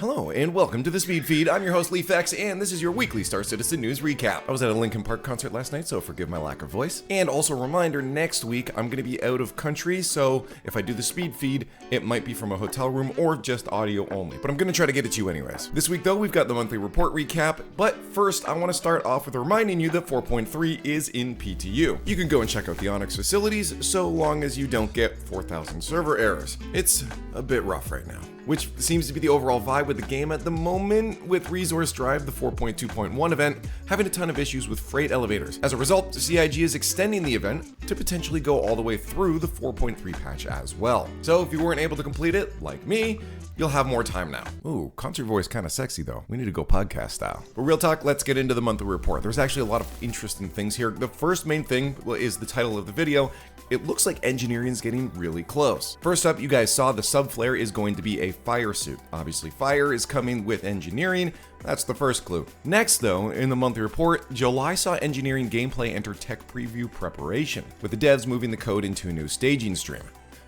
Hello and welcome to the Speed Feed. I'm your host LeafX, and this is your weekly Star Citizen news recap. I was at a Linkin Park concert last night, so forgive my lack of voice. And also a reminder, next week I'm going to be out of country, so if I do the Speed Feed, it might be from a hotel room or just audio only. But I'm going to try to get it to you anyways. This week though, we've got the monthly report recap, but first I want to start off with reminding you that 4.3 is in PTU. You can go and check out the Onyx facilities, so long as you don't get 4,000 server errors. It's a bit rough right now, which seems to be the overall vibe with the game at the moment, with Resource Drive, the 4.2.1 event, having a ton of issues with freight elevators. As a result, CIG is extending the event to potentially go all the way through the 4.3 patch as well. So if you weren't able to complete it, like me, you'll have more time now. Ooh, concert voice kind of sexy though. We need to go podcast style. But real talk, let's get into the monthly report. There's actually a lot of interesting things here. The first main thing is the title of the video. It looks like Engineering's getting really close. First up, you guys saw the sub-flare is going to be a fire suit. Obviously, fire is coming with Engineering. That's the first clue. Next though, in the monthly report, July saw Engineering gameplay enter tech preview preparation, with the devs moving the code into a new staging stream.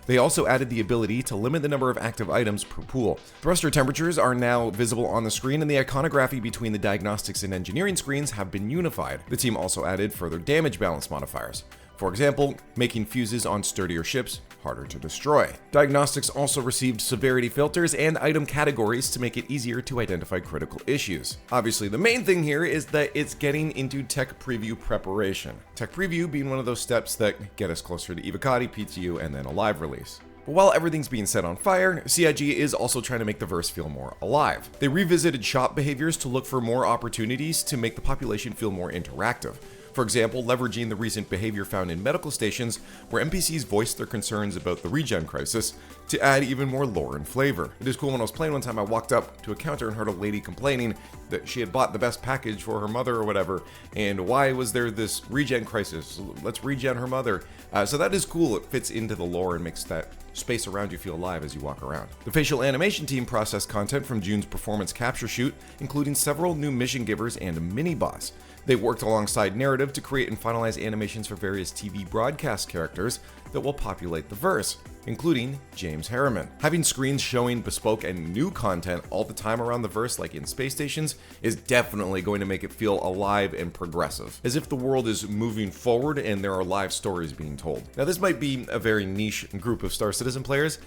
They also added the ability to limit the number of active items per pool. Thruster temperatures are now visible on the screen, and the iconography between the diagnostics and engineering screens have been unified. The team also added further damage balance modifiers. For example, making fuses on sturdier ships harder to destroy. Diagnostics also received severity filters and item categories to make it easier to identify critical issues. Obviously, the main thing here is that it's getting into tech preview preparation. Tech preview being one of those steps that get us closer to Evocati, PTU, and then a live release. But while everything's being set on fire, CIG is also trying to make the verse feel more alive. They revisited shop behaviors to look for more opportunities to make the population feel more interactive. For example, leveraging the recent behavior found in medical stations where NPCs voiced their concerns about the regen crisis to add even more lore and flavor. It is cool, when I was playing one time, I walked up to a counter and heard a lady complaining that she had bought the best package for her mother or whatever, and why was there this regen crisis? Let's regen her mother. So that is cool. It fits into the lore and makes that space around you feel alive as you walk around. The facial animation team processed content from June's performance capture shoot, including several new mission givers and a mini-boss. They worked alongside narrative to create and finalize animations for various TV broadcast characters that will populate the verse, including James Harriman. Having screens showing bespoke and new content all the time around the verse, like in space stations, is definitely going to make it feel alive and progressive, as if the world is moving forward and there are live stories being told. Now, this might be a very niche group of Star Citizen players,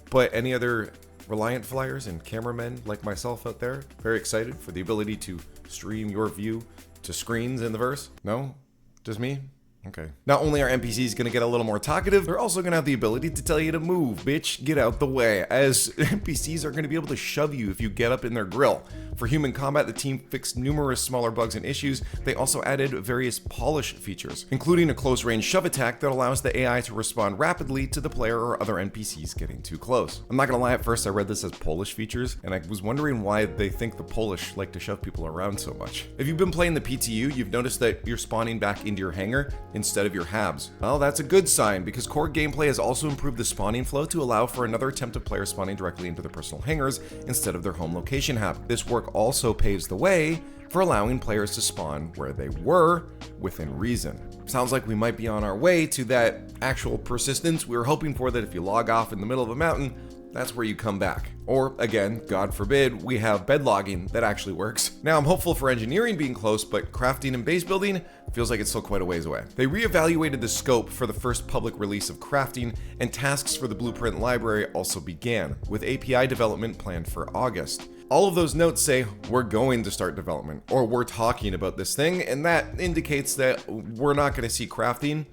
but any other Reliant flyers and cameramen like myself out there very excited for the ability to stream your view to screens in the verse? No? Just me? Okay. Not only are NPCs gonna get a little more talkative, they're also gonna have the ability to tell you to move, bitch, get out the way, as NPCs are gonna be able to shove you if you get up in their grill. For human combat, the team fixed numerous smaller bugs and issues. They also added various polish features, including a close-range shove attack that allows the AI to respond rapidly to the player or other NPCs getting too close. I'm not gonna lie, at first I read this as Polish features, and I was wondering why they think the Polish like to shove people around so much. If you've been playing the PTU, you've noticed that you're spawning back into your hangar instead of your habs. Well, that's a good sign, because core gameplay has also improved the spawning flow to allow for another attempt of players spawning directly into their personal hangars instead of their home location hab. This work also paves the way for allowing players to spawn where they were within reason. Sounds like we might be on our way to that actual persistence we were hoping for, that if you log off in the middle of a mountain, that's where you come back. Or again, God forbid, we have bed logging that actually works. Now, I'm hopeful for engineering being close, but crafting and base building feels like it's still quite a ways away. They reevaluated the scope for the first public release of crafting, and tasks for the blueprint library also began, with API development planned for August. All of those notes say we're going to start development, or we're talking about this thing, and that indicates that we're not going to see crafting,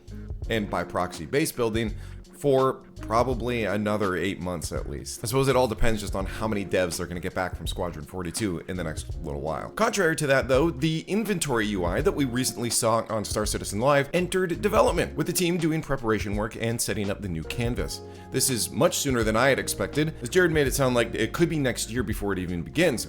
and by proxy base building, for probably another 8 months at least. I suppose it all depends just on how many devs they're going to get back from Squadron 42 in the next little while. Contrary to that though, the inventory UI that we recently saw on Star Citizen Live entered development, with the team doing preparation work and setting up the new canvas. This is much sooner than I had expected, as Jared made it sound like it could be next year before it even begins.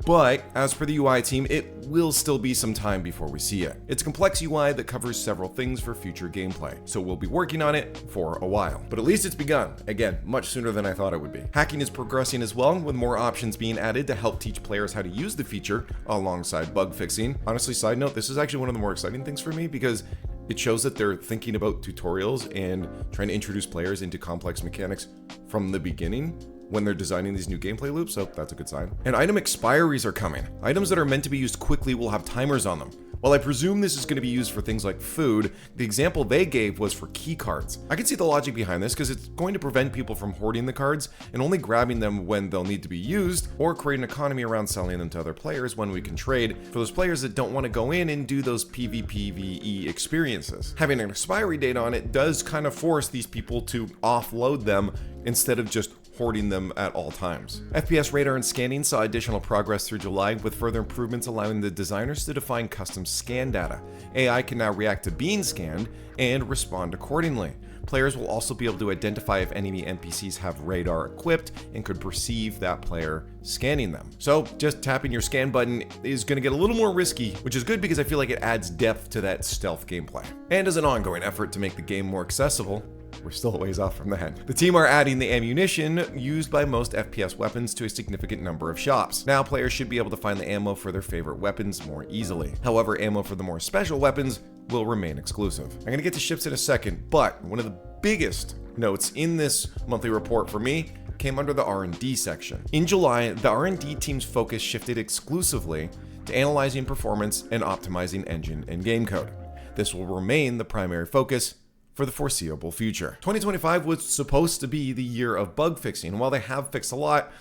But as per the UI team, it will still be some time before we see it. It's a complex UI that covers several things for future gameplay, so we'll be working on it for a while. But at least it's begun. Again, much sooner than I thought it would be. Hacking is progressing as well, with more options being added to help teach players how to use the feature alongside bug fixing. Honestly, side note, this is actually one of the more exciting things for me, because it shows that they're thinking about tutorials and trying to introduce players into complex mechanics from the beginning. when they're designing these new gameplay loops, so that's a good sign. And item expiries are coming. Items that are meant to be used quickly will have timers on them. While I presume this is going to be used for things like food, the example they gave was for key cards. I can see the logic behind this because it's going to prevent people from hoarding the cards and only grabbing them when they'll need to be used, or create an economy around selling them to other players when we can trade for those players that don't want to go in and do those PvPvE experiences. Having an expiry date on it does kind of force these people to offload them instead of just hoarding them at all times. FPS radar and scanning saw additional progress through July, with further improvements allowing the designers to define custom scan data. AI can now react to being scanned and respond accordingly. Players will also be able to identify if enemy NPCs have radar equipped and could perceive that player scanning them. So just tapping your scan button is going to get a little more risky, which is good because I feel like it adds depth to that stealth gameplay. And as an ongoing effort to make the game more accessible, we're still a ways off from that. The team are adding the ammunition used by most FPS weapons to a significant number of shops. Now players should be able to find the ammo for their favorite weapons more easily. However, ammo for the more special weapons will remain exclusive. I'm gonna get to ships in a second, but one of the biggest notes in this monthly report for me came under the R&D section. In July, the R&D team's focus shifted exclusively to analyzing performance and optimizing engine and game code. This will remain the primary focus for the foreseeable future. 2025 was supposed to be the year of bug fixing. While they have fixed a lot,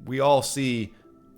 we all see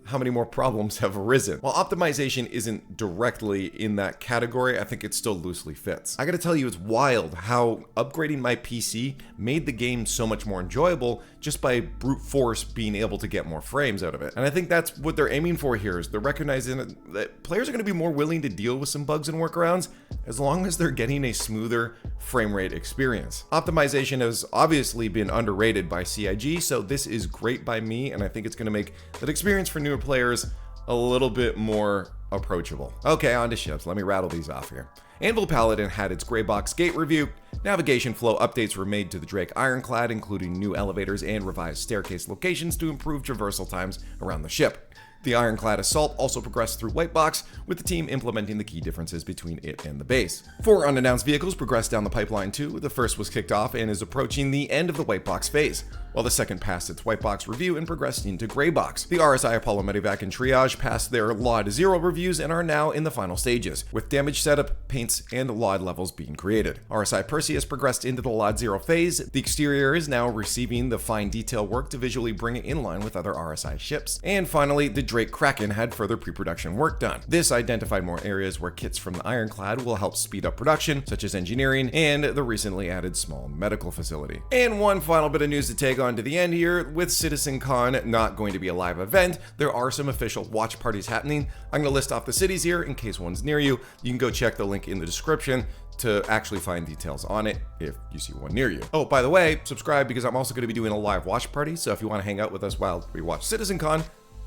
how many more problems have arisen. While optimization isn't directly in that category, I think it still loosely fits. I gotta tell you, it's wild how upgrading my PC made the game so much more enjoyable just by brute force being able to get more frames out of it. And I think that's what they're aiming for here, is they're recognizing that players are gonna be more willing to deal with some bugs and workarounds as long as they're getting a smoother frame rate experience. Optimization has obviously been underrated by CIG, so this is great by me, and I think it's gonna make that experience for newer players a little bit more approachable. Okay, on to ships. Let me rattle these off here. Anvil Paladin had its gray box gate review. Navigation flow updates were made to the Drake Ironclad, including new elevators and revised staircase locations to improve traversal times around the ship. The Ironclad Assault also progressed through White Box, with the team implementing the key differences between it and the base. 4 unannounced vehicles progressed down the pipeline too. The first was kicked off and is approaching the end of the White Box phase, while the second passed its White Box review and progressed into Gray Box. The RSI Apollo Medevac and Triage passed their LOD 0 reviews and are now in the final stages, with damage setup, paints, and LOD levels being created. RSI Perseus progressed into the LOD 0 phase. The exterior is now receiving the fine detail work to visually bring it in line with other RSI ships. And finally, the Drake Kraken had further pre-production work done. This identified more areas where kits from the Ironclad will help speed up production, such as Engineerign and the recently added small medical facility. And one final bit of news to take on to the end here. With CitizenCon not going to be a live event, there are some official watch parties happening. I'm going to list off the cities here in case one's near you. You can go check the link in the description to actually find details on it if you see one near you. Oh, by the way, subscribe because I'm also going to be doing a live watch party, so if you want to hang out with us while we watch CitizenCon,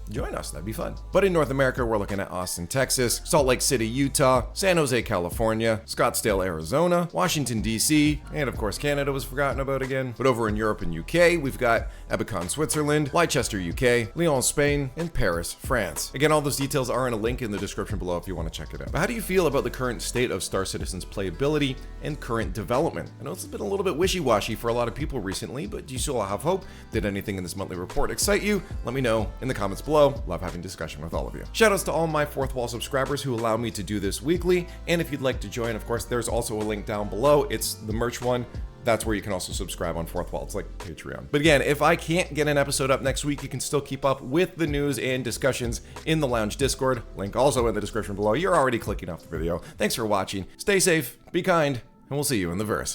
join us, that'd be fun. But in North America, we're looking at Austin, Texas, Salt Lake City, Utah, San Jose, California, Scottsdale, Arizona, Washington, DC, and of course Canada was forgotten about again. But over in Europe and UK, we've got Ebicon, Switzerland, Leicester, UK, Lyon, Spain, and Paris, France. Again, all those details are in a link in the description below if you want to check it out. But how do you feel about the current state of Star Citizen's playability and current development? I know it's been a little bit wishy-washy for a lot of people recently, but do you still have hope? Did anything in this monthly report excite you? Let me know in the comments below. Love having discussion with all of you. Shoutouts to all my Fourth Wall subscribers who allow me to do this weekly. And if you'd like to join, of course, there's also a link down below. It's the merch one. That's where you can also subscribe on Fourth Wall. It's like Patreon. But again, if I can't get an episode up next week, you can still keep up with the news and discussions in the Lounge Discord. Link also in the description below. You're already clicking off the video. Thanks for watching. Stay safe, be kind, and we'll see you in the verse.